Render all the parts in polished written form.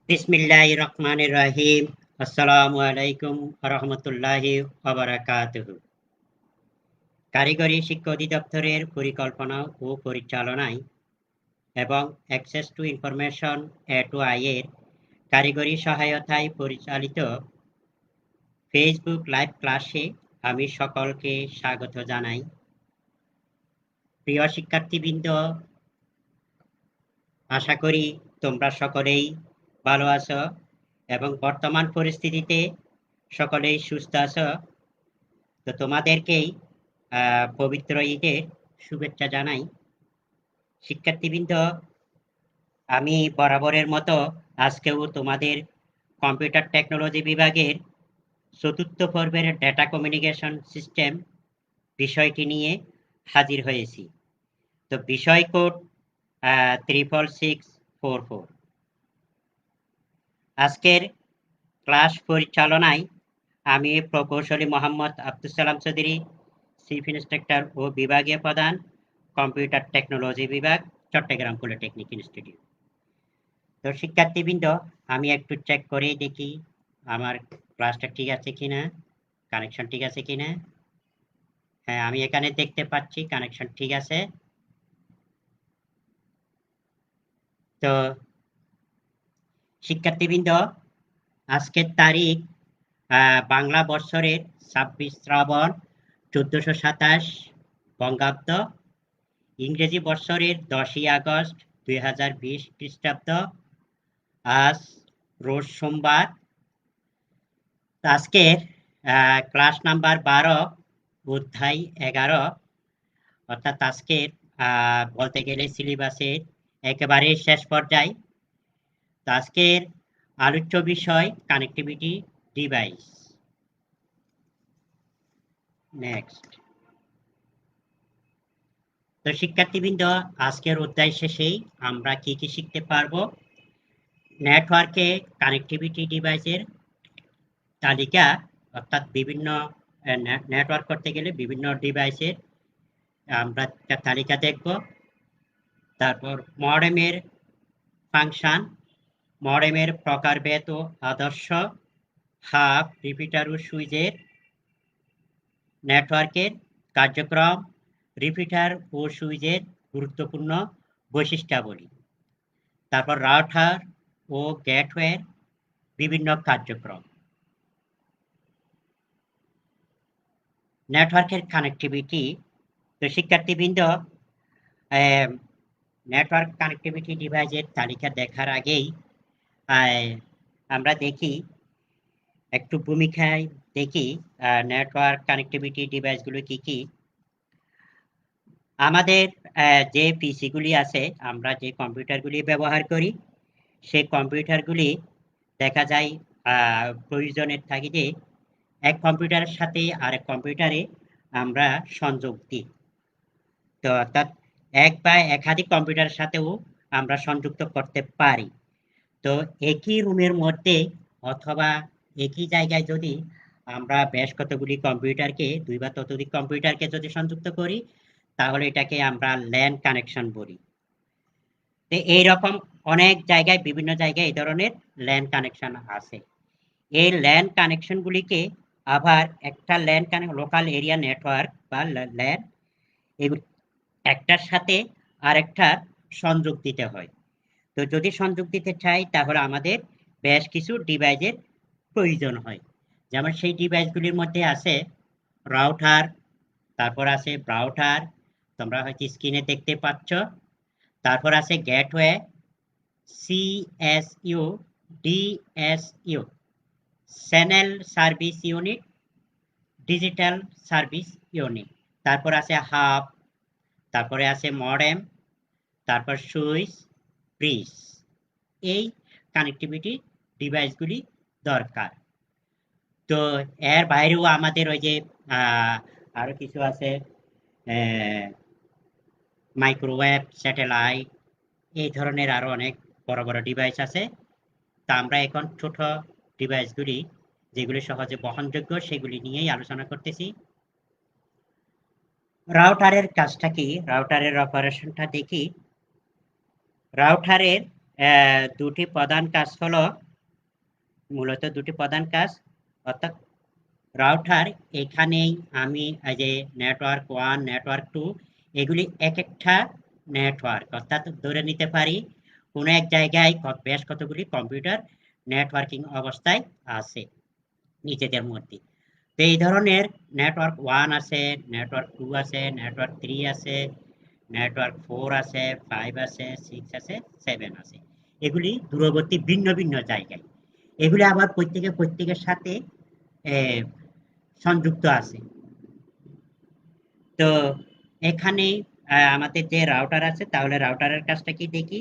বিসমিল্লাহির রহমানির রহিম। আসসালামু আলাইকুম ওয়া রাহমাতুল্লাহি ওয়া বারাকাতুহু। কারিগরি শিক্ষা অধিদপ্তরের পরিকল্পনা ও পরিচালনায় এবং অ্যাক্সেস টু ইনফরমেশন A2I এর কারিগরি সহায়তায় পরিচালিত ফেসবুক লাইভ ক্লাসে আমি সকলকে স্বাগত জানাই। প্রিয় শিক্ষার্থীবৃন্দ, আশা করি তোমরা সকলেই ভালো আছো এবং বর্তমান পরিস্থিতিতে সকলেই সুস্থ আছো। তো তোমাদেরকেই পবিত্র ঈদের শুভেচ্ছা জানাই। শিক্ষার্থীবৃন্দ, আমি বরাবরের মতো আজকেও তোমাদের কম্পিউটার টেকনোলজি বিভাগের চতুর্থ পর্বের ডেটা কমিউনিকেশন সিস্টেম বিষয়টি নিয়ে হাজির হয়েছি। তো বিষয় কোড 66644। আজকের ক্লাস পরিচালনায় আমি প্রকৌশলী মোহাম্মদ আব্দুল সালাম চৌধুরী, চিফ ইন্সট্রাক্টর ও বিভাগীয় প্রধান, কম্পিউটার টেকনোলজি বিভাগ, চট্টগ্রাম পলিটেকনিক ইনস্টিটিউট। তো শিক্ষার্থীবৃন্দ, আমি একটু চেক করে দেখি আমার ক্লাসটা ঠিক আছে কিনা, কানেকশন ঠিক আছে কিনা। হ্যাঁ, আমি এখানে দেখতে পাচ্ছি কানেকশন ঠিক আছে। তো শিক্ষার্থীবৃন্দ, আজকের তারিখ বাংলা বৎসরের 26 শ্রাবণ 1427 বঙ্গাব্দ, ইংরেজি বৎসরের 10ই আগস্ট 2020 খ্রিস্টাব্দ। আজ রোজ সোমবার। আজকের ক্লাস নাম্বার 12, অধ্যায় 11, অর্থাৎ আজকের বলতে গেলে সিলেবাসের একেবারে শেষ পর্যায়ে। তো আজকের আলোচ্য বিষয় কানেক্টিভিটি ডিভাইস। নেক্সট। তো শিক্ষার্থীবৃন্দ, আজকের অধ্যায় শেষেই আমরা কি কি শিখতে পারবো? নেটওয়ার্কে কানেক্টিভিটি ডিভাইসের তালিকা, অর্থাৎ বিভিন্ন নেটওয়ার্ক করতে গেলে বিভিন্ন ডিভাইসের আমরা একটা তালিকা দেখব। তারপর মডেমের ফাংশন, মডেমের প্রকারভেদ ও আদর্শ, হাব, রিপিটার ও সুইচের নেটওয়ার্কের কার্যক্রম, রিপিটার ও সুইচের গুরুত্বপূর্ণ বৈশিষ্ট্যাবলী। তারপর রাউটার ও গেটওয়ের বিভিন্ন কার্যক্রম। নেটওয়ার্কের কানেক্টিভিটি। তো শিক্ষার্থীবৃন্দ, নেটওয়ার্ক কানেক্টিভিটি ডিভাইসের তালিকা দেখার আগেই আমরা দেখি একটু ভূমিকায় দেখি নেটওয়ার্ক কানেক্টিভিটি ডিভাইসগুলো কি কি। আমাদের যে পিসিগুলি আছে, আমরা যে কম্পিউটারগুলি ব্যবহার করি, সেই কম্পিউটারগুলি দেখা যায় প্রয়োজনের তাগিদে এক কম্পিউটারের সাথে আরেক কম্পিউটারে আমরা সংযোগ দিই। তো অর্থাৎ এক বা একাধিক কম্পিউটারের সাথেও আমরা সংযুক্ত করতে পারি। তো একই রুমের মধ্যে অথবা একই জায়গায় যদি আমরা বেশ কতগুলি কম্পিউটারকে, 2 বা ততোধিক কম্পিউটারকে যদি সংযুক্ত করি, তাহলে এটাকে আমরা ল্যান কানেকশন বলি। তো এইরকম অনেক জায়গায়, বিভিন্ন জায়গায় এই ধরনের ল্যান কানেকশন আছে। এই ল্যান কানেকশনগুলিকে আবার একটা ল্যান লোকাল এরিয়া নেটওয়ার্ক বা ল্যান, এগুলি একটার সাথে আরেকটার সংযোগ দিতে হয়। তো যদি সংযোগ দিতে চাই, তাহলে আমাদের বেশ কিছু ডিভাইসের প্রয়োজন হয়। যেমন সেই ডিভাইসগুলির মধ্যে আছে রাউটার, তারপর আছে ব্রাউটার, তোমরা হয়তো স্ক্রিনে দেখতে পাচ্ছ। তারপর আছে gateway, CSU, DSU, channel service unit, digital service unit. তারপর আছে হাব, তারপরে আছে মডেম, তারপর সুইচ, ব্রিজ। এই কানেক্টিভিটি ডিভাইসগুলি দরকার। তো এর বাইরেও আমাদের ওই যে আরো কিছু আছে, মাইক্রোওয়েভ, স্যাটেলাইট, এই ধরনের আরো অনেক বড় বড় ডিভাইস আছে। তা আমরা এখন ছোট ডিভাইসগুলি, যেগুলি সহজে বহনযোগ্য, সেগুলি নিয়েই আলোচনা করতেছি। রাউটারের কাজটা কি? রাউটারের অপারেশনটা দেখি। রাউটারের দুটি প্রধান কাজ হলো, মূলত দুটি প্রধান কাজ, অর্থাৎ রাউটার এখানেই আমি এই যে নেটওয়ার্ক 1 নেটওয়ার্ক 2 এগুলি এক একটা নেটওয়ার্ক, অর্থাৎ ধরে নিতে পারি কোনো এক জায়গায় বেশ কতগুলি কম্পিউটার নেটওয়ার্কিং অবস্থায় আছে নিজেদের মধ্যে। তো এই ধরনের নেটওয়ার্ক 1 আছে, নেটওয়ার্ক 2 আছে, নেটওয়ার্ক 3 আছে, নেটওয়ার্ক 4 আছে, 5 আছে, 6 আছে, 7 আছে। এগুলি দূরবর্তী ভিন্ন ভিন্ন জায়গায়। এগুলি আবার প্রত্যেকের সাথে সংযুক্ত আছে। তো এখানে আমাদের যে রাউটার আছে, তাহলে রাউটারের কাজটা কি দেখি।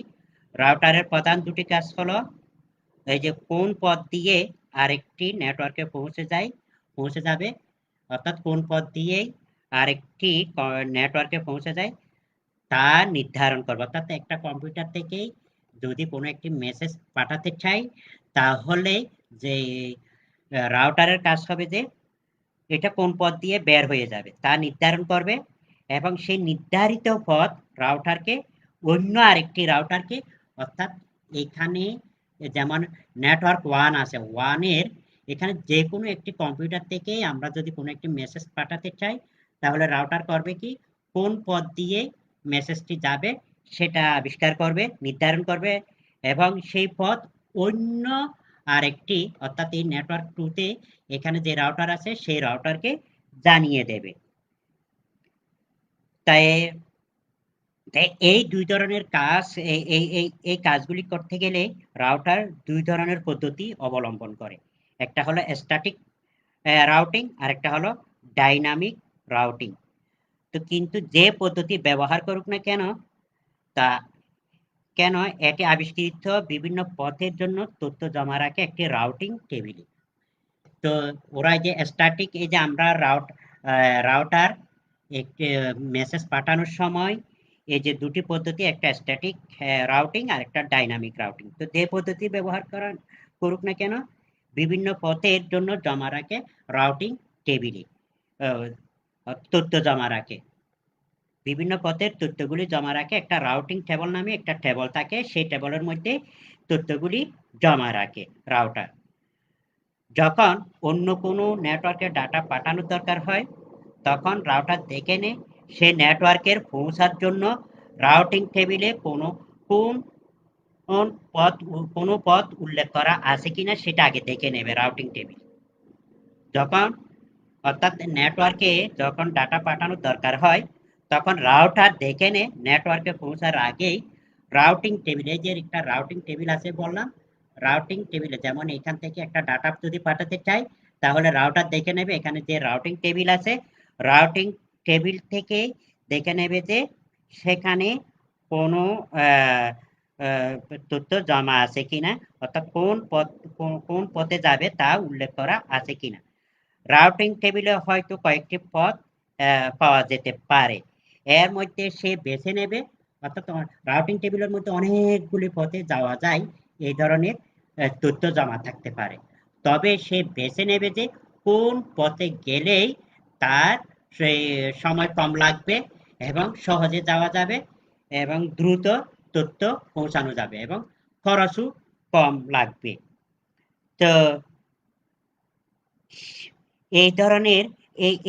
রাউটারের প্রধান দুটি কাজ হলো এই যে কোন পথ দিয়ে আরেকটি নেটওয়ার্কে পৌঁছে যাবে, অর্থাৎ কোন পথ দিয়ে আরেকটি নেটওয়ার্কে পৌঁছে যায় তা নির্ধারণ করবে। অর্থাৎ একটা কম্পিউটার থেকেই যদি কোনো একটি মেসেজ পাঠাতে চাই, তাহলে যে রাউটারের কাজ হবে যে এটা কোন পথ দিয়ে বের হয়ে যাবে তা নির্ধারণ করবে, এবং সেই নির্ধারিত পথ রাউটারকে অন্য আরেকটি রাউটারকে, অর্থাৎ এখানে যেমন নেটওয়ার্ক 1 আছে, 1 এর এখানে যে কোনো একটি কম্পিউটার থেকে আমরা যদি কোনো একটি মেসেজ পাঠাতে চাই, তাহলে রাউটার করবে কি কোন পথ দিয়ে মেসেজটি যাবে সেটা আবিষ্কার করবে, নির্ধারণ করবে, এবং সেই পথ অন্য আরেকটি, অর্থাৎ এই নেটওয়ার্ক 2 তে এখানে যে রাউটার আছে সেই রাউটারকে জানিয়ে দেবে। তাই এই দুই ধরনের কাজ, এই কাজগুলি করতে গেলে রাউটার দুই ধরনের পদ্ধতি অবলম্বন করে। একটা হলো স্ট্যাটিক রাউটিং, আর একটা হলো ডাইনামিক রাউটিং। তো কিন্তু যে পদ্ধতি ব্যবহার করুক না কেন, তা এটি আবিষ্কৃত বিভিন্ন পথের জন্য তথ্য জমা রাখে একটি রাউটিং টেবিলে। তো ওরা যে স্ট্যাটিক, এই যে আমরা রাউটার একটি মেসেজ পাঠানোর সময় এই যে দুটি পদ্ধতি, একটা স্ট্যাটিক রাউটিং আর একটা ডাইনামিক রাউটিং। তো যে পদ্ধতি ব্যবহার করুক না কেন, বিভিন্ন পথের জন্য জমা রাখে রাউটিং টেবিলে, তথ্য জমা রাখে, বিভিন্ন পথের তথ্যগুলি জমা রাখে একটা রাউটিং টেবল নামে একটা টেবল থাকে, সেই টেবলের মধ্যে তথ্যগুলি জমা রাখে রাউটার। যখন অন্য কোনো নেটওয়ার্কে ডাটা পাঠানোর দরকার হয়, তখন রাউটার দেখে নেয় সে নেটওয়ার্কের পৌঁছার জন্য রাউটিং টেবিলে কোনো পথ উল্লেখ করা আছে কিনা সেটা আগে দেখে নেবে রাউটিং টেবিল। যখন, অর্থাৎ নেটওয়ার্কে যখন ডাটা পাঠানোর দরকার হয়, তখন রাউটার দেখে নেয় নেটওয়ার্কে পৌঁছার আগেই রাউটিং টেবিলে, যে একটা রাউটিং টেবিল আছে বললাম, রাউটিং টেবিলে যেমন এখান থেকে একটা ডাটা যদি পাঠাতে চাই, তাহলে রাউটার দেখে নেবে এখানে যে রাউটিং টেবিল আছে, রাউটিং টেবিল থেকে দেখে নেবে যে সেখানে কোনো তথ্য জমা আছে কিনা, অর্থাৎ কোন পথে যাবে তা উল্লেখ করা আছে কিনা। রাউটিং টেবিলে হয়তো কয়েকটি পথ পাওয়া যেতে পারে, এর মধ্যে সে বেছে নেবে, অর্থাৎ রাউটিং টেবিলের মধ্যে অনেকগুলি পথে যাওয়া যায়, এই ধরনের তথ্য জমা থাকতে পারে। তবে সে বেছে নেবে যে কোন পথে গেলেই তার সেই সময় কম লাগবে এবং সহজে যাওয়া যাবে এবং দ্রুত তথ্য পৌঁছানো যাবে এবং খরচও কম লাগবে। তো এই ধরনের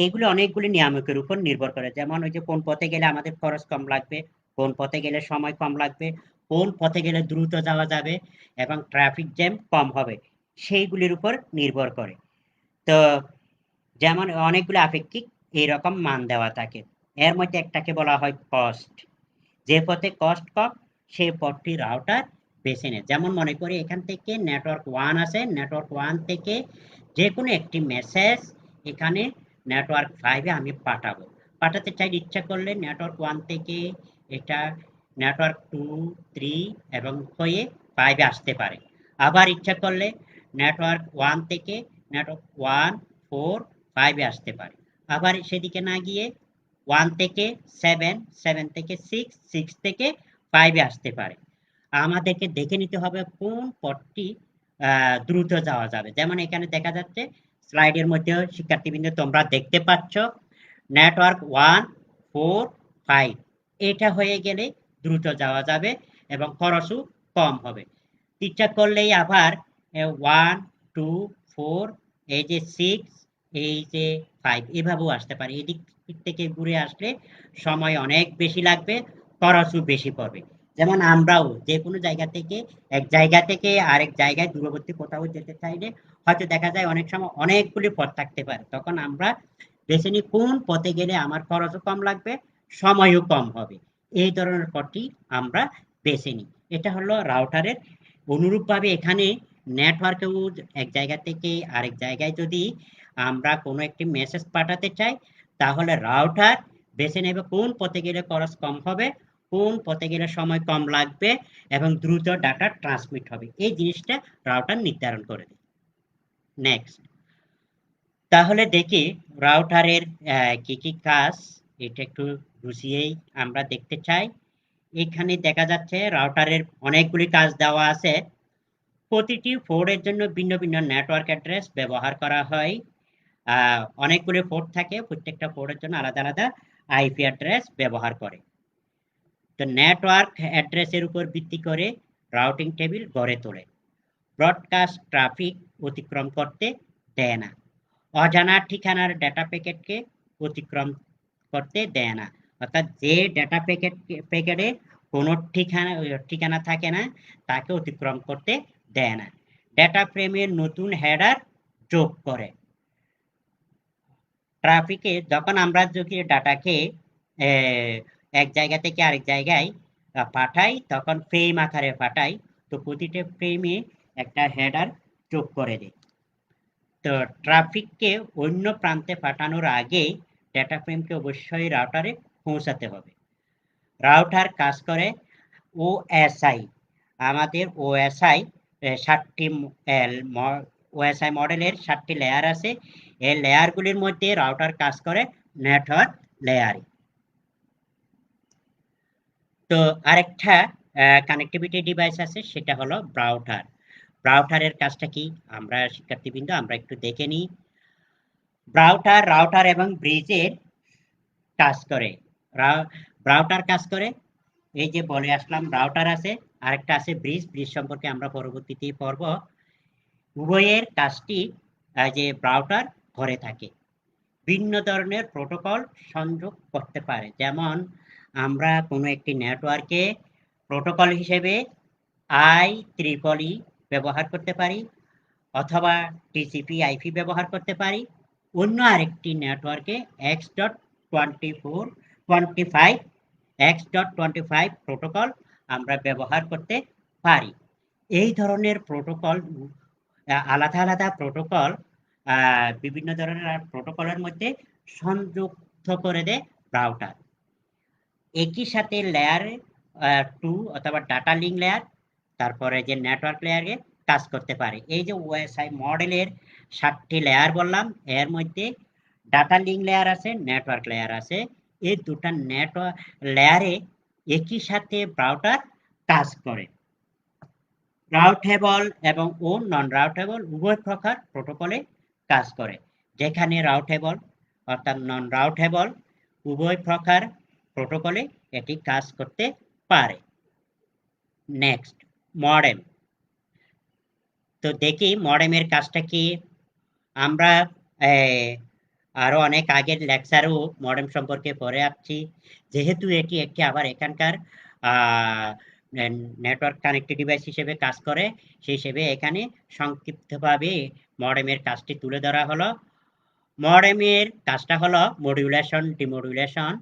এইগুলো অনেকগুলি নিয়ামকের উপর নির্ভর করে, যেমন ওই যে কোন পথে গেলে আমাদের খরচ কম লাগবে, কোন পথে গেলে সময় কম লাগবে, কোন পথে গেলে দ্রুত যাওয়া যাবে এবং ট্রাফিক জ্যাম কম হবে, সেইগুলির উপর নির্ভর করে। তো যেমন অনেকগুলো আপেক্ষিক এইরকম মান দেওয়া থাকে, এর মধ্যে একটাকে বলা হয় কস্ট। যে পথে কস্ট কম সেই পথটি রাউটার বেছে নেয়। যেমন মনে করি এখান থেকে নেটওয়ার্ক 1 আছে, নেটওয়ার্ক 1 থেকে যে কোনো একটি মেসেজ এখানে নেটওয়ার্ক 5 এ আমি পাঠাতে চাই, ইচ্ছা করলে নেটওয়ার্ক 1 থেকে এটা নেটওয়ার্ক 2, 3 এবং হয়ে 5 এ আসতে পারে। আবার ইচ্ছা করলে নেটওয়ার্ক 1 থেকে নেটওয়ার্ক 1, 4, 5 এ আসতে পারে। আবার সেদিকে না গিয়ে 1 থেকে 7, 7 থেকে 6, 6 থেকে 5 এ আসতে পারে। আমাদেরকে দেখে নিতে হবে কোন পথটি দ্রুত যাওয়া যাবে। যেমন এখানে দেখা যাচ্ছে স্লাইডের মধ্যেও শিক্ষার্থীবৃন্দ তোমরা দেখতে পাচ্ছ নেটওয়ার্ক 1, 4, 5 এটা হয়ে গেলে দ্রুত যাওয়া যাবে এবং খরচও কম হবে। ইচ্ছা করলেই আবার 1 2 4 এই যে 6 এই যে 5 এভাবেও আসতে পারে। এদিক থেকে ঘুরে আসলে সময় অনেক বেশি লাগবে, খরচও বেশি পড়বে। যেমন আমরাও যে কোনো জায়গা থেকে এক জায়গা থেকে আরেক জায়গায় দূরবর্তী কোথাও যেতে চাইলে হয়তো দেখা যায় অনেক সময় অনেকগুলি পথ থাকতে পারে, তখন আমরা বেছে নিই কোন পথে গেলে আমার খরচও কম লাগবে, সময়ও কম হবে, এই ধরনের পথটি আমরা বেছে নিই। এটা হলো রাউটারের। অনুরূপভাবে এখানে নেটওয়ার্কেও এক জায়গা থেকে আরেক জায়গায় যদি আমরা কোনো একটি মেসেজ পাঠাতে চাই, তাহলে রাউটার বেছে নেবে কোন পথে গেলে খরচ কম হবে, কোন পথে গেলে সময় কম লাগবে এবং দ্রুত ডাটা ট্রান্সমিট হবে, এই জিনিসটা রাউটার নির্ধারণ করে দেয়। নেক্সট, তাহলে দেখি রাউটারের কি কি কাজ, এটা একটু গুছিয়েই আমরা দেখতে চাই। এখানে দেখা যাচ্ছে রাউটারের অনেকগুলি কাজ দেওয়া আছে। প্রতিটি পোর্টের জন্য ভিন্ন ভিন্ন নেটওয়ার্ক অ্যাড্রেস ব্যবহার করা হয়। অনেকগুলি পোর্ট থাকে, প্রত্যেকটা পোর্টের জন্য আলাদা আলাদা আইপি অ্যাড্রেস ব্যবহার করে। তো নেটওয়ার্ক অ্যাড্রেসের উপর ভিত্তি করে রাউটিং টেবিল গড়ে তোলে। ব্রডকাস্ট ট্রাফিক অতিক্রম করতে দেয় না। অজানা ঠিকানার ডেটা প্যাকেটকে অতিক্রম করতে দেয় না। অর্থাৎ যে ডেটা প্যাকেটে কোনো ঠিকানা থাকে না, তাকে অতিক্রম করতে দেয় না। ডেটা ফ্রেমের নতুন হেডার যোগ করে। ট্রাফিকে যখন আমরা যদি ডাটাকে এক জায়গা থেকে আরেক জায়গায় পাঠাই, তখন ফ্রেম আকারে পাঠাই, তো প্রতিটা ফ্রেমে একটা হেডার যোগ করে দেয়। তো ট্রাফিককে অন্য প্রান্তে পাঠানোর আগে ডেটা ফ্রেমকে অবশ্যই রাউটারে পৌঁছাতে হবে। রাউটার কাজ করে ওএসআই। আমাদের ওএসআই 7টি ওএসআই মডেলের 7টি লেয়ার আছে। এই লেয়ারগুলির মধ্যে রাউটার কাজ করে নেটওয়ার্ক লেয়ারে। তো আরেকটা কানেক্টিভিটি ডিভাইস আছে, সেটা হলো ব্রাউটার। ব্রাউটারের কাজটা কি আমরা শিক্ষার্থীবৃন্দ আমরা একটু দেখে নিই। রাউটার এবং ব্রিজের কাজ করে। ব্রাউটার কাজ করে, এই যে বলে আসলাম রাউটার আছে, আরেকটা আছে ব্রিজ সম্পর্কে আমরা পরবর্তীতে পড়ব। উভয়ের কাজটি যে ব্রাউটার করে থাকে। ভিন্ন ধরনের প্রোটোকল সংযোগ করতে পারে, যেমন আমরা কোনো একটি নেটওয়ার্কে প্রোটোকল হিসেবে IEEE ব্যবহার করতে পারি, অথবা TCP/IP ব্যবহার করতে পারি। অন্য আরেকটি নেটওয়ার্কে X.25 প্রোটোকল আমরা ব্যবহার করতে পারি। এই ধরনের প্রোটোকল আলাদা আলাদা প্রোটোকল বিভিন্ন ধরনের প্রোটোকলের মধ্যে সংযুক্ত করে দেয় রাউটার। একই সাথে লেয়ার 2 অথবা ডাটা লিঙ্ক লেয়ার, তারপরে যে নেটওয়ার্ক লেয়ারে কাজ করতে পারে। এই যে ওএসআই মডেলের 7টি লেয়ার বললাম, এর মধ্যে ডাটা লিঙ্ক লেয়ার আছে, নেটওয়ার্ক লেয়ার আছে। এই দুটা নেটওয়ার্ক লেয়ারে একই সাথে রাউটার কাজ করে। রাউটেবল এবং নন রাউটেবল উভয় প্রকার প্রোটোকলে কাজ করে। যেখানে রাউটেবল অর্থাৎ নন রাউটেবল উভয় প্রকার প্রোটোকলে এটি কাজ করতে পারে। Next, modem. তো দেখি মডেমের কাজটা কি। আমরা আরো অনেক আগের লেকচারেও মডেম সম্পর্কে পড়ে আসছি। যেহেতু এটি একটি আবার এখানকার নেটওয়ার্ক কানেক্টেড ডিভাইস হিসেবে কাজ করে, সেই হিসেবে এখানে সংক্ষিপ্তভাবে মডেমের কাজটি তুলে ধরা হলো। মডেমের কাজটা হলো মডুলেশন ডিমডুলেশন,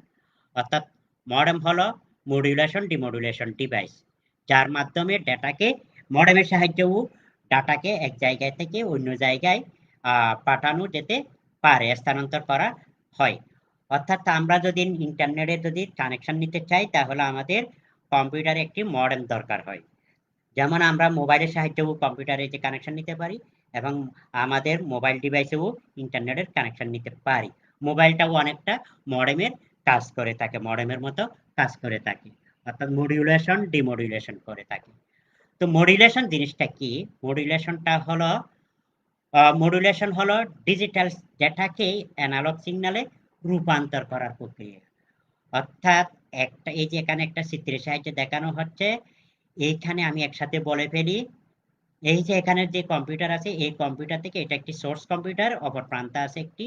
অর্থাৎ মডেম হলো মডুলেশন ডিমডুলেশন ডিভাইস, যার মাধ্যমে ডাটাকে মডেমের সাহায্যেও ডাটাকে এক জায়গা থেকে অন্য জায়গায় পাঠানো যেতে পারে, স্থানান্তর করা হয়। অর্থাৎ আমরা যদি ইন্টারনেটে যদি কানেকশন নিতে চাই, তাহলে আমাদের কম্পিউটারে একটি মডেম দরকার হয়। যেমন আমরা মোবাইলের সাহায্যেও কম্পিউটারে যে কানেকশন নিতে পারি, এবং আমাদের মোবাইল ডিভাইসেও ইন্টারনেটের কানেকশন নিতে পারি। মোবাইলটাও অনেকটা মডেমের কাজ করে থাকে, মডেমের মতো কাজ করে থাকে, অর্থাৎ মডিউলেশন ডিমডুলেশন করে থাকে। তো মডিউলেশন জিনিসটা কি? মডুলেশন হলো ডিজিটাল ডেটাকে অ্যানালগ সিগন্যালে রূপান্তর করার প্রক্রিয়া। অর্থাৎ এই যে এখানে একটা চিত্রের সাহায্যে দেখানো হচ্ছে, এইখানে আমি একসাথে বলে ফেলি, এই যে এখানের যে কম্পিউটার আছে এই কম্পিউটার থেকে এটা একটি সোর্স কম্পিউটার, অপর প্রান্তে আছে একটি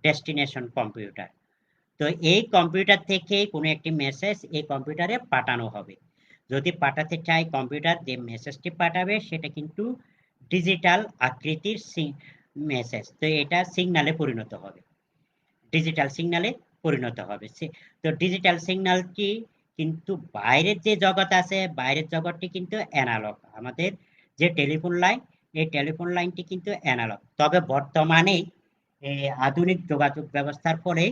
ডেস্টিনেশন কম্পিউটার। তো এই কম্পিউটার থেকে কোনো একটি মেসেজ এই কম্পিউটারে পাঠানো হবে। যদি পাঠাতে চাই কম্পিউটার যে মেসেজটি পাঠাবে সেটা কিন্তু ডিজিটাল আকৃতির মেসেজ, তো এটা সিগনালে পরিণত হবে, ডিজিটাল সিগনালে পরিণত হবে। তো ডিজিটাল সিগন্যালটি কিন্তু বাইরের যে জগৎ আছে বাইরের জগৎটি কিন্তু অ্যানালগ। আমাদের যে টেলিফোন লাইন এই টেলিফোন লাইনটি কিন্তু অ্যানালগ, তবে বর্তমানে এই আধুনিক যোগাযোগ ব্যবস্থার ফলে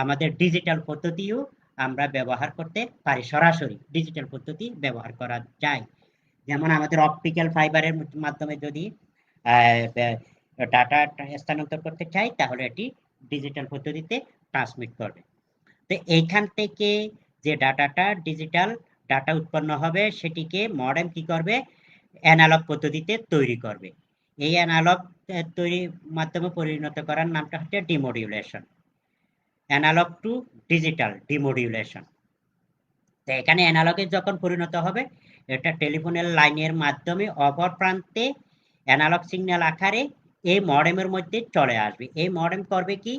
আমাদের ডিজিটাল পদ্ধতিও আমরা ব্যবহার করতে পারি, সরাসরি ডিজিটাল পদ্ধতি ব্যবহার করা যায়। যেমন আমাদের অপটিক্যাল ফাইবারের মাধ্যমে যদি ডাটা স্থানান্তর করতে চাই তাহলে এটি ডিজিটাল পদ্ধতিতে ট্রান্সমিট করবে। তো এইখান থেকে যে ডাটাটা ডিজিটাল ডাটা উৎপন্ন হবে সেটিকে মডেম কি করবে, অ্যানালগ পদ্ধতিতে তৈরি করবে। এই অ্যানালগ তৈরির মাধ্যমে পরিণত করার নামটা হচ্ছে ডিমোডিউলেশন, অ্যানালগ টু ডিজিটাল ডিমোডিউলেশন। তো এখানে অ্যানালগে যখন পরিণত হবে এটা টেলিফোনের লাইনের মাধ্যমে অপর প্রান্তে অ্যানালগ সিগন্যাল আকারে এই মডেমের মধ্যে চলে আসবে। এই মডেম করবে কি,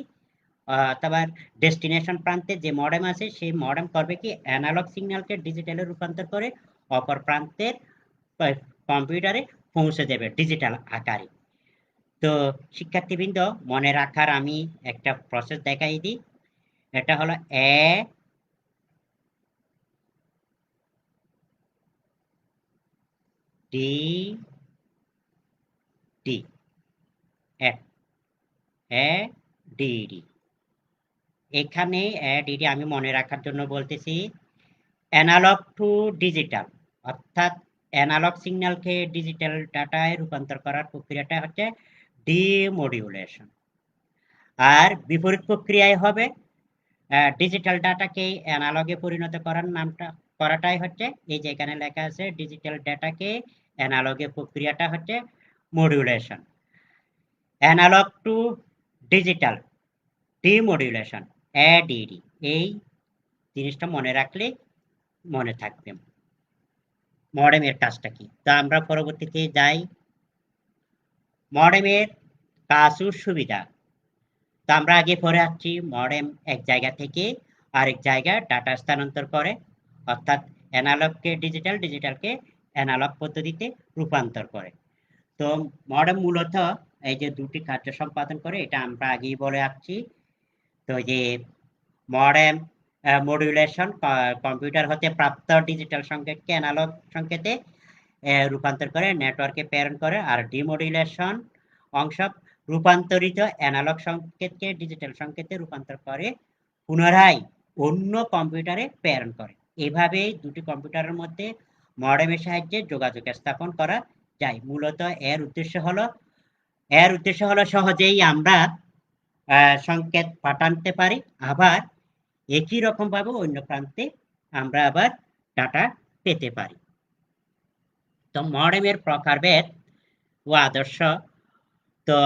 অথবা ডেস্টিনেশন প্রান্তে যে মডেম আছে সেই মডেম করবে কি, অ্যানালগ সিগন্যালকে ডিজিটালে রূপান্তর করে অপর প্রান্তের কম্পিউটারে পৌঁছে দেবে ডিজিটাল আকারে। তো শিক্ষার্থীবৃন্দ মনে রাখার আমি একটা প্রসেস দেখাই দিই। এটা হলো A D D, A D D. এখানে এডিডি আমি মনে রাখার জন্য বলতেছি, অ্যানালগ টু ডিজিটাল, অর্থাৎ অ্যানালগ সিগন্যালকে ডিজিটাল ডাটায় রূপান্তর করার প্রক্রিয়াটা হচ্ছে ডিমোডিউলেশন। আর বিপরীত প্রক্রিয়ায় হবে ডিজিটাল ডাটাকে অ্যানালগে পরিণত করার নামটা করাটাই হচ্ছে, এই যে এখানে লেখা আছে ডিজিটাল ডাটাকে অ্যানালগে প্রক্রিয়াটা হচ্ছে modulation. Analogue to digital demodulation, ADD, এই জিনিসটা মনে রাখলে মনে থাকবে মডেমের কাজটা কি। তা আমরা পরবর্তীতে যাই মডেমের কাজ ও সুবিধা। তা আমরা আগে পড়ে আসছি মডেম এক জায়গা থেকে আরেক জায়গায় ডাটা স্থানান্তর করে, অর্থাৎ অ্যানালগকে ডিজিটাল, ডিজিটালকে অ্যানালগ পদ্ধতিতে রূপান্তর করে। তো মডেম মূলত এই যে দুটি কার্য সম্পাদন করে এটা আমরা আগেই বলে আসছি। তো যে মডেম মডুলেশন কম্পিউটার হতে প্রাপ্ত ডিজিটাল সংকেতকে অ্যানালগ সংকেতে রূপান্তর করে নেটওয়ার্কে প্রেরণ করে, আর ডিমোডুলেশন অংশ রূপান্তরিত অ্যানালগ সংকেতকে ডিজিটাল সংকেতে রূপান্তর করে পুনরায় অন্য কম্পিউটারে প্রেরণ করে। এভাবে দুটি কম্পিউটারের মধ্যে মডেমের সাহায্যে যোগাযোগ স্থাপন করা যায়। মূলত এর উদ্দেশ্য হলো সহজেই আমরা সংকেত পাঠাতে পারি, আবার একই রকম ভাবে অন্য প্রান্তে আমরা আবার ডাটা পেতে পারি। তো মডেমের প্রকারভেদ ও আদর্শ। তো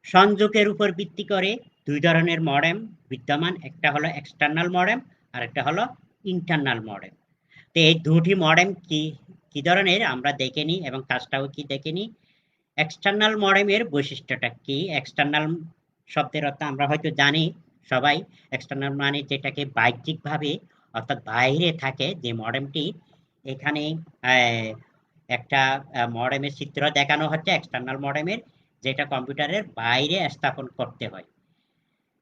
সংযোগের উপর ভিত্তি করে দুই ধরনের মডেম বিদ্যমান, একটা হলো এক্সটার্নাল মডেম আর একটা হলো ইন্টারনাল মডেম। তো এই দুটি মডেম কি কি ধরনের আমরা দেখে নিই এবং কাজটাও কি দেখে নিই। এক্সটার্নাল মডেমের বৈশিষ্ট্যটা কি, এক্সটার্নাল শব্দের অর্থ আমরা হয়তো জানি সবাই, এক্সটার্নাল মানে যেটাকে বাহ্যিকভাবে অর্থাৎ বাইরে থাকে যে মডেমটি। এখানে একটা মডেমের চিত্র দেখানো হচ্ছে এক্সটার্নাল মডেমের, যেটা কম্পিউটারের বাইরে স্থাপন করতে হয়।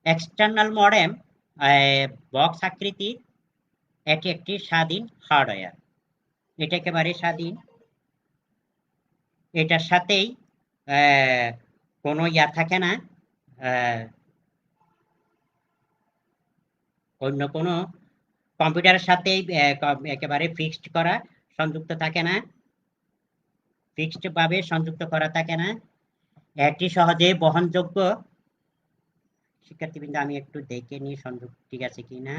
এক্সটার্নাল মডেম বক্স আকৃতির, এটি একটি স্বাধীন হার্ডওয়্যার, এটা একেবারে স্বাধীন, এটার সাথেই কোনো ইয়া থাকে না, অন্য কোনো কম্পিউটারের সাথে একেবারে ফিক্সড করা সংযুক্ত থাকে না, ফিক্সড ভাবে সংযুক্ত করা থাকে না, এটি সহজে বহনযোগ্য। শিক্ষার্থীবৃন্দ আমি একটু দেখে নিই সংযোগ ঠিক আছে কিনা।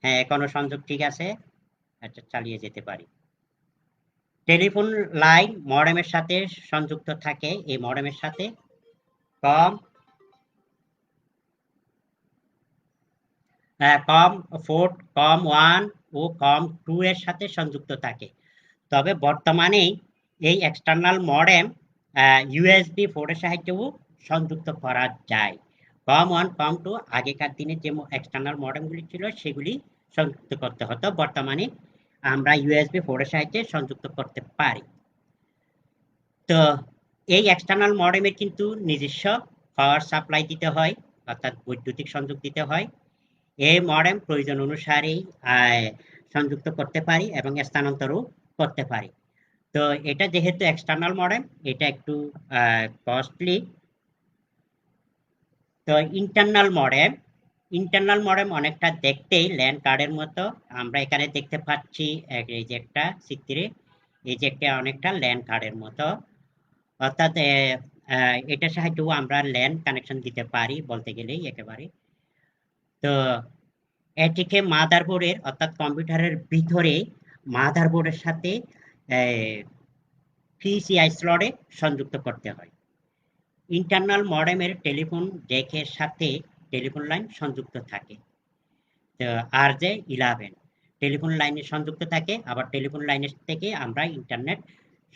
হ্যাঁ, এখনো সংযোগ ঠিক আছে, আচ্ছা চালিয়ে যেতে পারি। টেলিফোন লাইন মডেমের সাথে সংযুক্ত থাকে, এই মডেমের সাথে কম 1 ও COM 2 এর সাথে সংযুক্ত থাকে। তবে বর্তমানে এই এক্সটার্নাল মডেম ইউএসবি পোর্টের সাহায্যেও সংযুক্ত করা যায়। COM1 COM2 আগেকার দিনে যে এক্সটার্নাল মডেমগুলি ছিল সেগুলি সংযুক্ত করতে হতো, বর্তমানে আমরা ইউএসবি পোর্টের সাহায্যে সংযুক্ত করতে পারি। তো এই এক্সটার্নাল মডেমের কিন্তু নিজস্ব পাওয়ার সাপ্লাই দিতে হয়, অর্থাৎ বৈদ্যুতিক সংযোগ দিতে হয়। এই মডেম প্রয়োজন অনুসারেই সংযুক্ত করতে পারি এবং স্থানান্তরও করতে পারি। তো এটা যেহেতু এক্সটার্নাল মডেম, এটা একটু কস্টলি। তো ইন্টারনাল মডেম অনেকটা দেখতেই ল্যান কার্ডের মতো। আমরা এখানে দেখতে পাচ্ছি এই যে একটা চিত্রে, এই যে একটা অনেকটা ল্যান কার্ডের মতো, অর্থাৎ এটার সাহায্যেও আমরা ল্যান কানেকশন দিতে পারি বলতে গেলেই একেবারে। তো এটিকে মাদারবোর্ডের অর্থাৎ কম্পিউটারের ভিতরে মাদারবোর্ডের সাথে PCI স্লটে সংযুক্ত করতে হয়। ইন্টারনাল মডেমের টেলিফোন ডেকের সাথে টেলিফোন লাইন সংযুক্ত থাকে। তো RJ11 টেলিফোন লাইনে সংযুক্ত থাকে, আবার টেলিফোন লাইনের থেকে আমরা ইন্টারনেট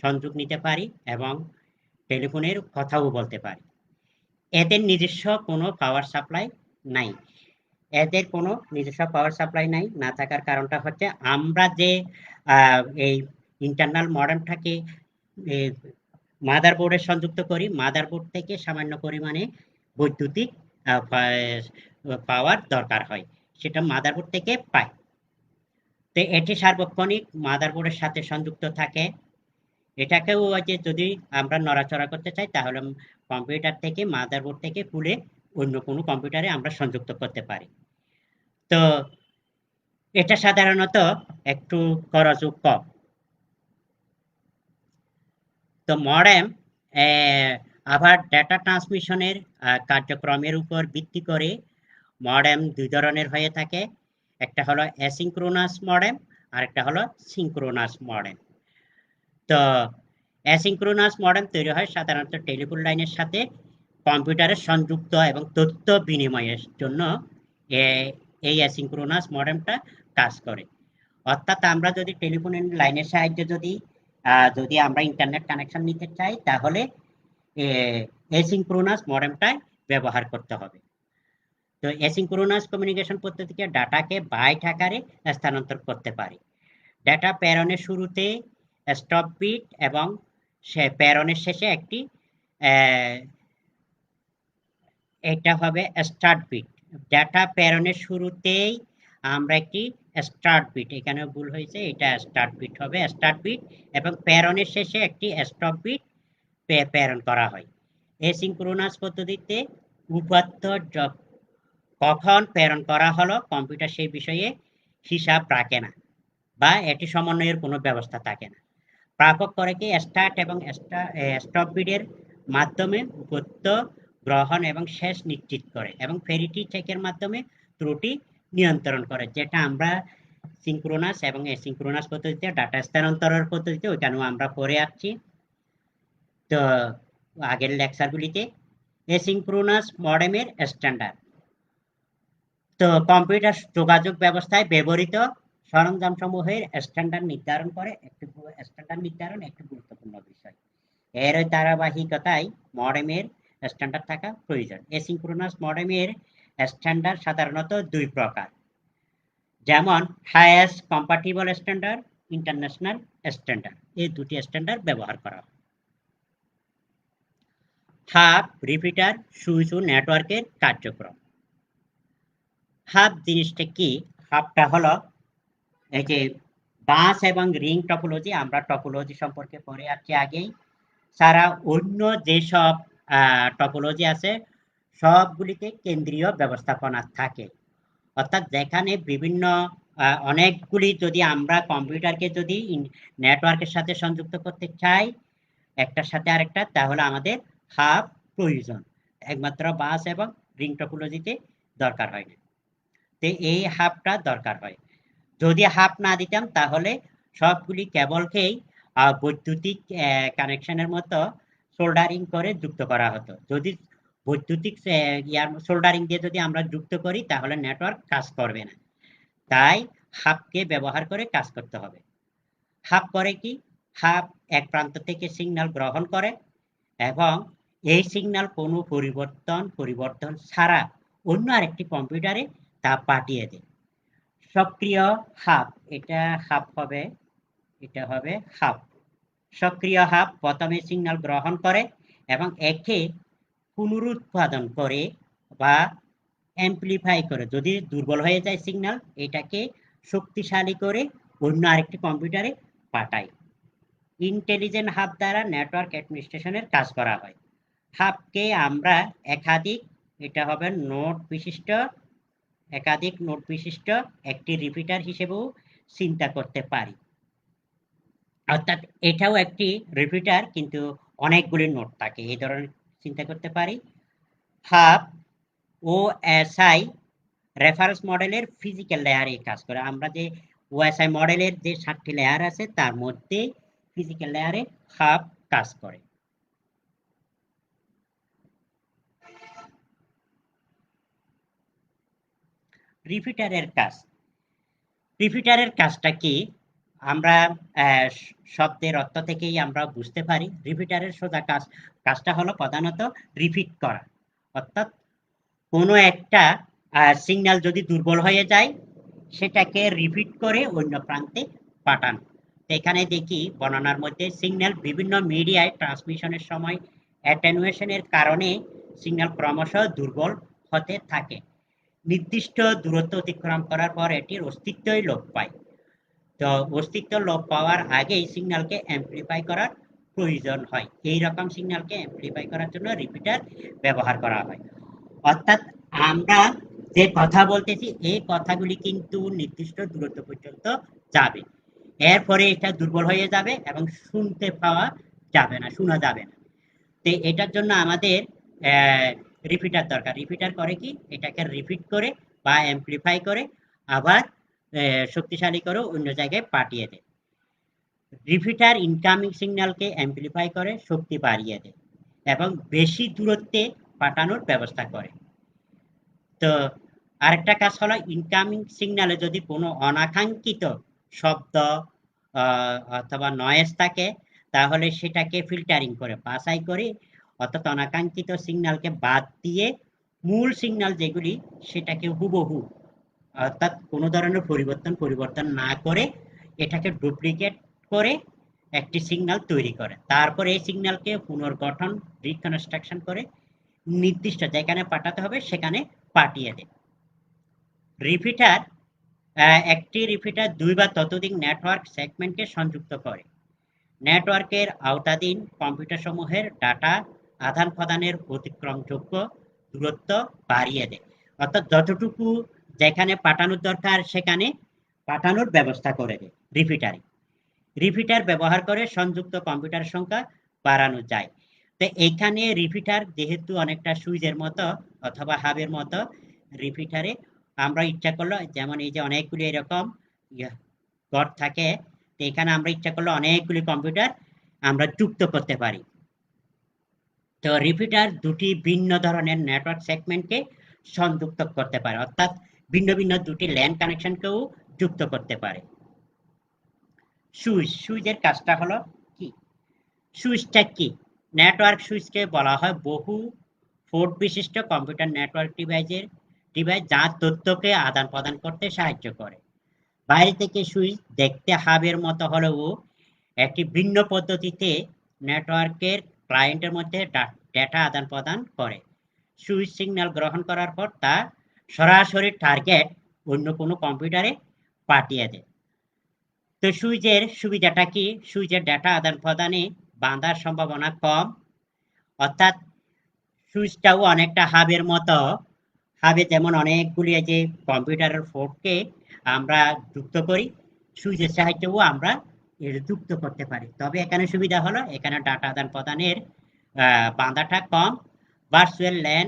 সংযোগ নিতে পারি এবং টেলিফোনের কথাও বলতে পারি। এদের নিজস্ব কোনো পাওয়ার সাপ্লাই নাই। এদের কোনো নিজস্ব পাওয়ার সাপ্লাই নাই, না থাকার কারণটা হচ্ছে আমরা যে এই ইন্টারনাল মডেমটাকে মাদারবোর্ডে সংযুক্ত করি, মাদারবোর্ড থেকে সামান্য পরিমাণে বৈদ্যুতিক পাওয়ার দরকার হয়, সেটা মাদারবোর্ড থেকে পাই। তো এটি সার্বক্ষণিক মাদারবোর্ডের সাথে সংযুক্ত থাকে। এটাকেও যে যদি আমরা নড়াচড়া করতে চাই তাহলে কম্পিউটার থেকে মাদারবোর্ড থেকে খুলে অন্য কোনো কম্পিউটারে আমরা সংযুক্ত করতে পারি। তো এটা সাধারণত একটু খরচও কম। তো মডেম আবার ডেটা ট্রান্সমিশনের কার্যক্রমের উপর ভিত্তি করে মডেম দুই ধরনের হয়ে থাকে। একটা হলো অ্যাসিঙ্ক্রোনাস মডেম আর একটা হলো সিঙ্ক্রোনাস মডেম। তো অ্যাসিঙ্ক্রোনাস মডেম তৈরি হয় সাধারণত টেলিফোন লাইনের সাথে কম্পিউটারের সংযুক্ত এবং তথ্য বিনিময়ের জন্য এই অ্যাসিঙ্ক্রোনাস মডেমটা কাজ করে। অর্থাৎ আমরা যদি টেলিফোন লাইনের সাহায্যে যদি আমরা ইন্টারনেট কানেকশন নিতে চাই তাহলে অ্যাসিঙ্ক্রোনাস মডেমটাই ব্যবহার করতে হবে। তো অ্যাসিঙ্ক্রোনাস কমিউনিকেশন পদ্ধতিতে ডাটাকে বাইট আকারে স্থানান্তর করতে পারি। ডাটা প্রেরণের শুরুতে স্টপ বিট এবং প্রেরণের শেষে একটি এটা হবে স্টার্ট বিট। ডাটা প্রেরণের শুরুতেই আমরা একটি স্টার্ট বিট, এখানে ভুল হয়েছে, এটা স্টার্ট বিট হবে, স্টার্ট বিট, এবং প্রেরণের শেষে একটি স্টপ বিট প্রেরণ করা হয়। অ্যাসিঙ্ক্রোনাস পদ্ধতিতে উপাত্ত কখন প্রেরণ করা হলো কম্পিউটার সেই বিষয়ে হিসাব রাখে না বা এটি সমন্বয়ের কোনো ব্যবস্থা থাকে না। প্রাপক করে কি স্টার্ট এবং স্টপ বিটের মাধ্যমে উপাত্ত গ্রহণ এবং শেষ নিশ্চিত করে এবং ফেরিটি চেকের মাধ্যমে ত্রুটি নিয়ন্ত্রণ করে, যেটা আমরা সিঙ্ক্রোনাস এবং অ্যাসিঙ্ক্রোনাস পদ্ধতিতে ডাটা স্থানান্তরের পদ্ধতিতে ওইখানেও আমরা পড়ে আসছি। তো আগের লেকচারগুলিতে অ্যাসিঙ্ক্রোনাস মডেমের স্ট্যান্ডার্ড। তো কম্পিউটার যোগাযোগ ব্যবস্থায় ব্যবহৃত সরঞ্জাম সমূহের স্ট্যান্ডার্ড নির্ধারণ একটি গুরুত্বপূর্ণ বিষয়। এর ধারাবাহিকতায় মডেমের স্ট্যান্ডার্ড থাকা প্রয়োজন। অ্যাসিঙ্ক্রোনাস মডেমের স্ট্যান্ডার্ড সাধারণত দুই প্রকার, যেমন highest compatible standard, international standard. এই দুটি স্ট্যান্ডার্ড ব্যবহার করা হয়। হাব, রিপিটার, সুইচ ও নেটওয়ার্কের কার্যক্রম। হাব জিনিসটা কি? হাবটা হলো এই যে বাস এবং রিং টপোলজি, আমরা টপোলজি সম্পর্কে পড়ে আসছি আগেই, ছাড়া অন্য যেসব টপোলজি আছে সবগুলিতে কেন্দ্রীয় ব্যবস্থাপনা থাকে। অর্থাৎ যেখানে বিভিন্ন অনেকগুলি যদি আমরা কম্পিউটারকে যদি নেটওয়ার্কের সাথে সংযুক্ত করতে চাই একটার সাথে আরেকটা, তাহলে আমাদের হাব প্রয়োজন। একমাত্র বাস এবং রিং টপোলজিতে দরকার হয় না। তো এই হাবটা দরকার হয়। যদি হাব না দিতাম তাহলে সবগুলি কেবলকেই বৈদ্যুতিক কানেকশনের মতো সোল্ডারিং করে যুক্ত করা হতো। যদি বৈদ্যুতিক সোল্ডারিং দিয়ে যদি আমরা যুক্ত করি তাহলে নেটওয়ার্ক কাজ করবে না। তাই হাবকে ব্যবহার করে কাজ করতে হবে। হাব করে কি? হাব এক প্রান্ত থেকে সিগন্যাল গ্রহণ করে এবং এই সিগন্যাল কোনো পরিবর্তন ছাড়া অন্য আরেকটি কম্পিউটারে তা পাঠিয়ে দেয়। সক্রিয় হাব, এটা হবে হাব। সক্রিয় হাব প্রথমে সিগন্যাল গ্রহণ করে এবং একে পুনরুৎপাদন করে বা অ্যাম্প্লিফাই করে। যদি দুর্বল হয়ে যায় সিগন্যাল, এটাকে শক্তিশালী করে অন্য আরেকটি কম্পিউটারে পাঠায়। ইন্টেলিজেন্ট হাব দ্বারা নেটওয়ার্ক অ্যাডমিনিস্ট্রেশনের কাজ করা হয়। হাবকে আমরা একাধিক নোড বিশিষ্ট একটি রিপিটার হিসেবেও চিন্তা করতে পারি। অর্থাৎ এটাও একটি রিপিটার, কিন্তু অনেকগুলি নোড থাকে, এই ধরনের চিন্তা করতে পারি। হাব ওএসআই রেফারেন্স মডেলের ফিজিক্যাল লেয়ারে কাজ করে। আমরা যে ওএসআই মডেলের যে 7টি লেয়ার আছে তার মধ্যে ফিজিক্যাল লেয়ারে হাব কাজ করে। রিপিটারের কাজটা কি আমরা শব্দের অর্থ থেকেই আমরা বুঝতে পারি। রিপিটারের সোজা কাজটা হলো প্রধানত রিপিট করা। অর্থাৎ কোনো একটা সিগন্যাল যদি দুর্বল হয়ে যায় সেটাকে রিপিট করে অন্য প্রান্তে পাঠানো। এখানে দেখি বর্ণনার মধ্যে সিগন্যাল বিভিন্ন মিডিয়ায় ট্রান্সমিশনের সময় অ্যাটেনুয়েশনের কারণে সিগন্যাল ক্রমশ দুর্বল হতে থাকে। নির্দিষ্ট দূরত্ব অতিক্রম করার পর এটির অস্তিত্বই লোপ পায়। তো অস্তিত্ব লোপ পাওয়ার আগেই সিগন্যালকে অ্যাম্প্লিফাই করার প্রয়োজন হয়। এই রকম সিগন্যালকে অ্যাম্প্লিফাই করার জন্য রিপিটার ব্যবহার করা হয়। অর্থাৎ আমরা যে কথা বলতেছি এই কথাগুলি কিন্তু নির্দিষ্ট দূরত্ব পর্যন্ত যাবে, এরপরে এটা দুর্বল হয়ে যাবে এবং শোনা যাবে না। তো এটার জন্য আমাদের রিপিটার দরকার। রিপিটার করে কি, এটাকে রিপিট করে বা অ্যাম্প্লিফাই করে আবার শক্তিশালী করে অন্য জায়গায় পাঠিয়ে দেয়। রিপিটার ইনকামিং সিগন্যালকে অ্যাম্প্লিফাই করে শক্তি বাড়িয়ে দেয় এবং বেশি দূরত্বে পাঠানোর ব্যবস্থা করে। তো আরেকটা কাজ হলো ইনকামিং সিগন্যালে যদি কোনো অনাকাঙ্ক্ষিত শব্দ অথবা নয়েজ থাকে তাহলে সেটাকে ফিল্টারিং করে বাছাই করে, অর্থাৎ অনাকাঙ্ক্ষিত সিগন্যালকে বাদ দিয়ে মূল সিগন্যাল যেগুলি সেটাকে হুবহু, অর্থাৎ কোনো ধরনের পরিবর্তন না করে এটাকে ডুপ্লিকেট করে একটি সিগন্যাল তৈরি করে। তারপর এই সিগন্যালকে পুনর্গঠন রিকনস্ট্রাকশন করে নির্দিষ্ট যেখানে পাঠাতে হবে সেখানে পাঠিয়ে দেয়। একটি রিপিটার 2 বা ততোধিক নেটওয়ার্ক সেগমেন্টকে সংযুক্ত করে। নেটওয়ার্কের আওতাধীন কম্পিউটারসমূহের ডাটা আদান প্রদানের অতিক্রমযোগ্য দূরত্ব বাড়িয়ে দেয়। অর্থাৎ যতটুকু যেখানে পাঠানোর দরকার সেখানে পাঠানোর ব্যবস্থা করে দেয় রিপিটার ব্যবহার করে সংযুক্ত কম্পিউটার সংখ্যা বাড়ানো যায়। তো এইখানে রিপিটার যেহেতু অনেকটা সুইচের মতো অথবা হাবের মতো, রিপিটারে আমরা ইচ্ছা করলো, যেমন এই যে অনেকগুলি এরকম ঘর থাকে, তো এখানে আমরা ইচ্ছা করলে অনেকগুলি কম্পিউটার আমরা যুক্ত করতে পারি। তো রিপিটার দুটি ভিন্ন ধরনের নেটওয়ার্ক সেগমেন্টকে সংযুক্ত করতে পারে, অর্থাৎ ভিন্ন ভিন্ন দুটি ল্যান কানেকশনকেও যুক্ত করতে পারে। সুইচের কাজটা হলো কি, সুইচটা কি? নেটওয়ার্ক সুইচকে বলা হয় বহু পোর্ট বিশিষ্ট কম্পিউটার নেটওয়ার্ক ডিভাইস যা তথ্যকে আদান প্রদান করতে সাহায্য করে। বাইরে থেকে সুইচ দেখতে হাবের মতো হলেও একটি ভিন্ন পদ্ধতিতে নেটওয়ার্কের ক্লায়েন্টের মধ্যে ডেটা আদান প্রদান করে। সুইচ সিগন্যাল গ্রহণ করার পর তা সরাসরি টার্গেট অন্য কোনো কম্পিউটারে পাঠিয়ে দেয়। তো সুইচের সুবিধাটা কি? সুইচের ডেটা আদান প্রদানে বাঁধার সম্ভাবনা কম, অর্থাৎ সুইচটাও অনেকটা হাবের মতো। হাবে যেমন অনেকগুলি যে কম্পিউটারের পোর্টকে আমরা যুক্ত করি, সুইচের সাহায্যেও আমরা যুক্ত করতে পারি। তবে এখানে সুবিধা হলো এখানে ডাটা আদান প্রদানের বাঁধাটা কম। ভার্চুয়াল ল্যান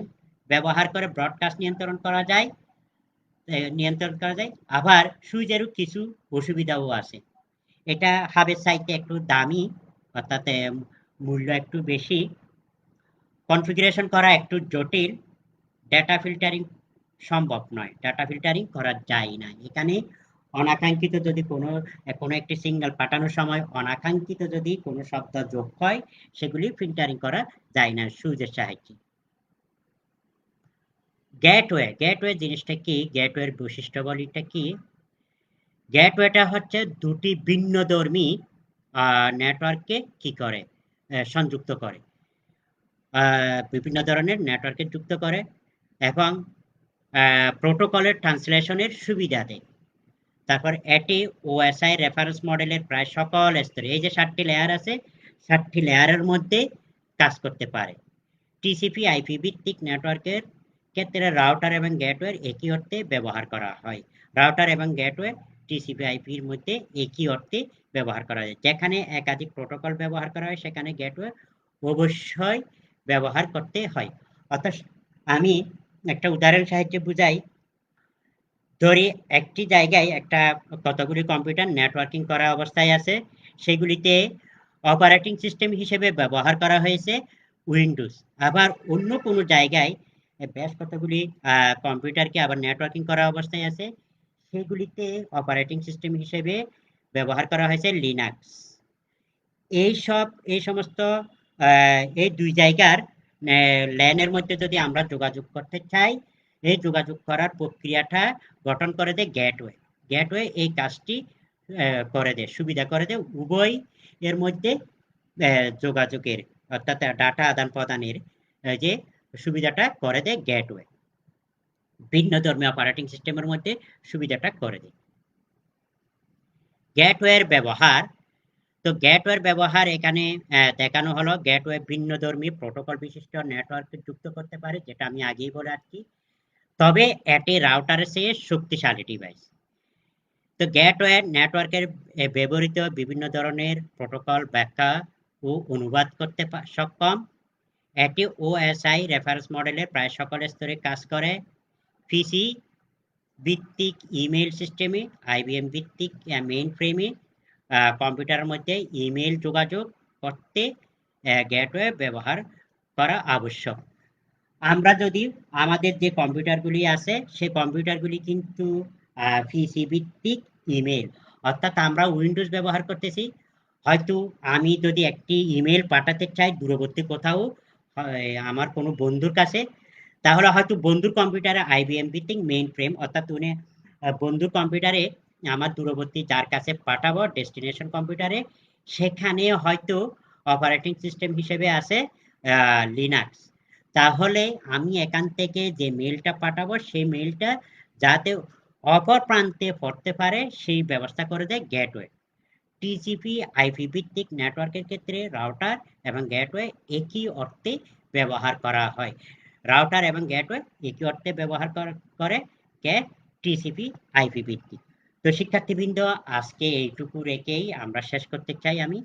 ব্যবহার করে ব্রডকাস্ট নিয়ন্ত্রণ করা যায়। আবার সুইচেরও কিছু অসুবিধাও আছে। এটা হাবের চাইতে একটু দামি, অর্থাৎ মূল্য একটু বেশি, কনফিগারেশন করা একটু জটিল, ডেটা ফিল্টারিং সম্ভব নয়, ডেটা ফিল্টারিং করা যায় না। এখানে অনাকাঙ্ক্ষিত যদি কোনো কোনো একটি সিগন্যাল পাঠানোর সময় অনাকাঙ্ক্ষিত যদি কোনো শব্দ যোগ হয়, সেগুলি ফিল্টারিং করা যায় না সুইচের সাহায্যে। গেটওয়ে জিনিসটা কি? গেটওয়ের বৈশিষ্ট্যাবলীটা কি? গেটওয়েটা হচ্ছে দুটি ভিন্নধর্মী নেটওয়ার্ককে কি করে? সংযুক্ত করে। বিভিন্ন ধরনের নেটওয়ার্কে যুক্ত করে এবং প্রোটোকলের ট্রান্সলেশনের সুবিধা দেয়। তারপর এটি ওএসআই রেফারেন্স মডেলের প্রায় সকল স্তরে, এই যে 7টি লেয়ার আছে, 7টি লেয়ারের মধ্যে কাজ করতে পারে। টিসিপি আইপি ভিত্তিক নেটওয়ার্কের ক্ষেত্রে রাউটার এবং গেটওয়ে একই অর্থে ব্যবহার করা হয়। রাউটার এবং গেটওয়ে টিসিপি আইপির মধ্যে একই অর্থে ব্যবহার করা যায়। যেখানে একাধিক প্রোটোকল ব্যবহার করা হয়, সেখানে গেটওয়ে অবশ্যই ব্যবহার করতে হয়। অর্থাৎ আমি একটা উদাহরণ সাহায্যে বুঝাই। ধরি একটি জায়গায় একটা কতগুলি কম্পিউটার নেটওয়ার্কিং করা অবস্থায় আছে, সেগুলিতে অপারেটিং সিস্টেম হিসেবে ব্যবহার করা হয়েছে উইন্ডোজ। আবার অন্য কোনো জায়গায় বেশ কতগুলি কম্পিউটারকে আবার নেটওয়ার্কিং করা অবস্থায় আছে, সেগুলিতে অপারেটিং সিস্টেম হিসেবে ব্যবহার করা হয়েছে লিনাক্স। এই সমস্ত এই দুই জায়গার ল্যানের মধ্যে যদি আমরা যোগাযোগ করতে চাই, এই যোগাযোগ করার প্রক্রিয়াটা গঠন করে দেয় গেটওয়ে। গেটওয়ে এই কাজটি করে দেয়, সুবিধা করে দেয় উভয় এর মধ্যে যোগাযোগের, অর্থাৎ ডাটা আদান প্রদানের যে সুবিধাটা করে দেয় গেটওয়ে। ভিন্ন ধর্মী অপারেটিং সিস্টেমের মধ্যে সুবিধাটা করে দেয়। গেটওয়ের ব্যবহার, তো গেটওয়ের ব্যবহার এখানে দেখানো হলো। গেটওয়ে ভিন্নধর্মী প্রোটোকল বিশিষ্ট নেটওয়ার্কে যুক্ত করতে পারে, যেটা আমি আগেই বলে আসছি। তবে এটি রাউটারের চেয়ে শক্তিশালী ডিভাইস। তো গেটওয়ে নেটওয়ার্কের ব্যবহৃত বিভিন্ন ধরনের প্রোটোকল ব্যাখ্যা ও অনুবাদ করতে সক্ষম। এটি ওএসআই রেফারেন্স মডেলের প্রায় সকল স্তরে কাজ করে। পিসি ভিত্তিক ইমেইল সিস্টেমে, আইবিএম ভিত্তিক মেইন ফ্রেমে কম্পিউটারের মধ্যে ইমেইল যোগাযোগ করতে গেটওয়ে ব্যবহার করা আবশ্যক। আমরা যদি আমাদের যে কম্পিউটারগুলি আছে, সেই কম্পিউটারগুলি কিন্তু পিসি ভিত্তিক ইমেইল, অর্থাৎ আমরা উইন্ডোজ ব্যবহার করতেছি। হয়তো আমি যদি একটি ইমেইল পাঠাতে চাই দূরবর্তী কোথাও আমার কোনো বন্ধুর কাছে, তাহলে হয়তো বন্ধুর কম্পিউটারে আইবিএম ভিত্তিক মেইন ফ্রেম, অর্থাৎ উনি বন্ধুর কম্পিউটারে আমার দূরবর্তী যার কাছে পাঠাবো ডেস্টিনেশন কম্পিউটারে, সেখানে হয়তো অপারেটিং সিস্টেম হিসেবে আছে লিনাক্স। তাহলে আমি এখান থেকে যে মেইলটা পাঠাবো, সেই মেইলটা যাতে অপর প্রান্তে পড়তে পারে সেই ব্যবস্থা করে দেয় গেটওয়ে। টিসিপি আইপি ভিত্তিক নেটওয়ার্কের ক্ষেত্রে রাউটার এবং গেটওয়ে একই অর্থে ব্যবহার করা হয়। রাউটার এবং গেটওয়ে একই অর্থে ব্যবহার করে কে টিসিপি আইপি ভিত্তিক। তো শিক্ষার্থীবৃন্দ, আজকে এইটুকু রেখেই আমরা শেষ করতে চাই আমি।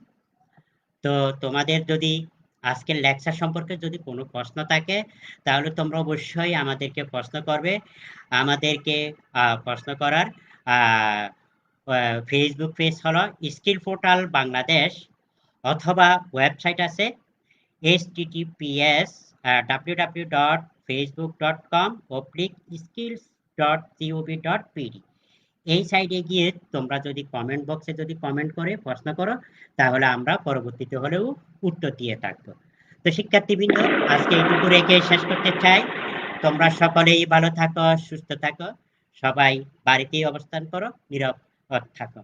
তো তোমাদের যদি আজকের লেকচার সম্পর্কে যদি কোনো প্রশ্ন থাকে, তাহলে তোমরা অবশ্যই আমাদেরকে প্রশ্ন করবে। আমাদেরকে প্রশ্ন করার ফেসবুক পেজ হলো স্কিল পোর্টাল বাংলাদেশ, অথবা ওয়েবসাইট আছে https://facebook.com/skills.gov.pd। এই সাইডে গিয়ে তোমরা যদি কমেন্ট বক্সে যদি কমেন্ট করে প্রশ্ন করো, তাহলে আমরা পরবর্তীতে হলেও উত্তর দিয়ে থাকবো। তো শিক্ষার্থীবৃন্দ, আজকে এইটুকু রেখে শেষ করতে চাই। তোমরা সকলেই ভালো থাকো, সুস্থ থাকো, সবাই বাড়িতেই অবস্থান করো, নিরাপদ থাকো।